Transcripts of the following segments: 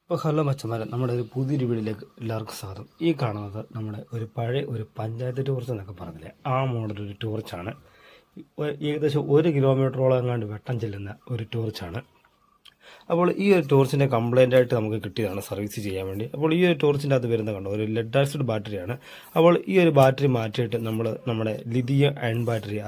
ഇപ്പോൾ ഹലോ മച്ചന്മാരെ, നമ്മുടെ ഒരു പുതിയൊരു വീഡിയോയിലേക്ക് എല്ലാവർക്കും സ്വാഗതം. ഈ കാണുന്നത് നമ്മുടെ ഒരു പഴയ ഒരു പഞ്ചായത്ത് ടോർച്ച് എന്നൊക്കെ പറഞ്ഞില്ലേ, ആ മോഡൽ ഒരു ടോർച്ചാണ്. ഏകദേശം 1 കിലോമീറ്ററോളം എങ്ങാണ്ട് വെട്ടം ചെല്ലുന്ന ഒരു ടോർച്ചാണ്. അപ്പോൾ ഈ ഒരു ടോർച്ചിൻ്റെ കംപ്ലൈൻ്റ് ആയിട്ട് നമുക്ക് കിട്ടിയതാണ് സർവീസ് ചെയ്യാൻ വേണ്ടി. അപ്പോൾ ഈ ഒരു ടോർച്ചിൻ്റെ അത് വരുന്ന കണ്ടോ, ഒരു ലെഡ് ആസിഡ് ബാറ്ററിയാണ്. അപ്പോൾ ഈ ഒരു ബാറ്ററി മാറ്റിയിട്ട് നമ്മുടെ ലിഥിയം അയൺ ബാറ്ററി,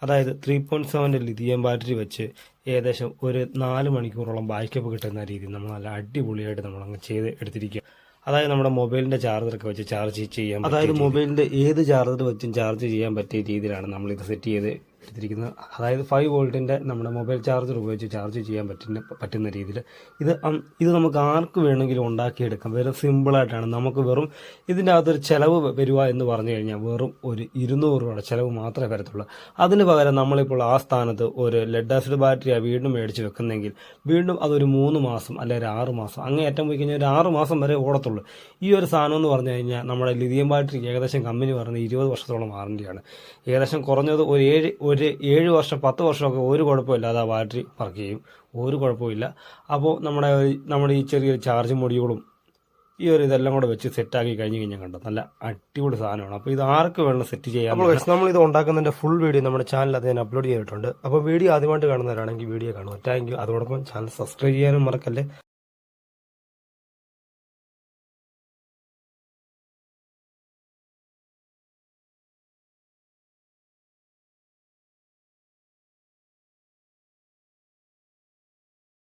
അതായത് 3.7 ലിഥിയം ബാറ്ററി വെച്ച് ഏകദേശം ഒരു 4 മണിക്കൂറോളം ബാക്കപ്പ് കിട്ടുന്ന രീതിയിൽ നമ്മൾ നല്ല അടിപൊളിയായിട്ട് നമ്മളങ്ങ് ചെയ്ത് എടുത്തിരിക്കുക. അതായത് നമ്മുടെ മൊബൈലിൻ്റെ ചാർജറൊക്കെ വെച്ച് ചാർജ് ചെയ്യാൻ, അതായത് മൊബൈലിൻ്റെ ഏത് ചാർജർ വെച്ചും ചാർജ് ചെയ്യാൻ പറ്റിയ രീതിയിലാണ് നമ്മളിത് സെറ്റ് ചെയ്ത് എടുത്തിരിക്കുന്നത്. അതായത് 5 വോൾട്ടിൻ്റെ നമ്മുടെ മൊബൈൽ ചാർജർ ഉപയോഗിച്ച് ചാർജ് ചെയ്യാൻ പറ്റുന്ന രീതിയിൽ ഇത് നമുക്ക് ആർക്ക് വേണമെങ്കിലും ഉണ്ടാക്കിയെടുക്കാം. വെറും സിമ്പിളായിട്ടാണ്. നമുക്ക് വെറും ഇതിൻ്റെ അകത്തൊരു ചിലവ് വരിക എന്ന് പറഞ്ഞു കഴിഞ്ഞാൽ വെറും ഒരു 200 രൂപയുടെ ചിലവ് മാത്രമേ വരത്തുള്ളൂ. അതിന് പകരം നമ്മളിപ്പോൾ ആ സ്ഥാനത്ത് ഒരു ലെഡ് ആസിഡ് ബാറ്ററിയാണ് വീണ്ടും മേടിച്ച് വെക്കുന്നെങ്കിൽ വീണ്ടും അതൊരു 3 മാസം അല്ലെങ്കിൽ 6 മാസം അങ്ങനെ ഏറ്റവും പോയി കഴിഞ്ഞാൽ ഒരു 6 മാസം വരെ ഓടത്തുള്ളൂ. ഈ ഒരു സാധനം എന്ന് പറഞ്ഞു കഴിഞ്ഞാൽ നമ്മുടെ ലിഥിയം ബാറ്ററി ഏകദേശം കമ്പനി പറയുന്നത് 20 വർഷത്തോളം വാറണ്ടിയാണ്. ഏകദേശം കുറഞ്ഞത് ഒരു 7 വർഷം 10 വർഷമൊക്കെ ഒരു കുഴപ്പമില്ലാതെ ആ ബാറ്ററി വർക്ക് ചെയ്യും, ഒരു കുഴപ്പമില്ല. അപ്പോൾ നമ്മുടെ ഈ ചെറിയൊരു ചാർജ് മൊഡ്യൂളും ഈ ഒരു ഇതെല്ലാം കൂടെ വെച്ച് സെറ്റാക്കി കഴിഞ്ഞാൽ കണ്ടോ, നല്ല അടിപൊളി സാധനമാണ്. അപ്പോൾ ഇത് ആർക്ക് വേണം സെറ്റ് ചെയ്യാം. അപ്പോൾ നമ്മളിത് ഉണ്ടാക്കുന്നതിൻ്റെ ഫുൾ വീഡിയോ നമ്മുടെ ചാനൽ അത് ഞാൻ അപ്ലോഡ് ചെയ്തിട്ടുണ്ട്. അപ്പോൾ വീഡിയോ ആദ്യമായിട്ട് കാണുന്നവരാണെങ്കിൽ വീഡിയോ കാണുക. Thank you. അതോടൊപ്പം ചാനൽ സബ്സ്ക്രൈബ് ചെയ്യാനും മറക്കല്ലേ.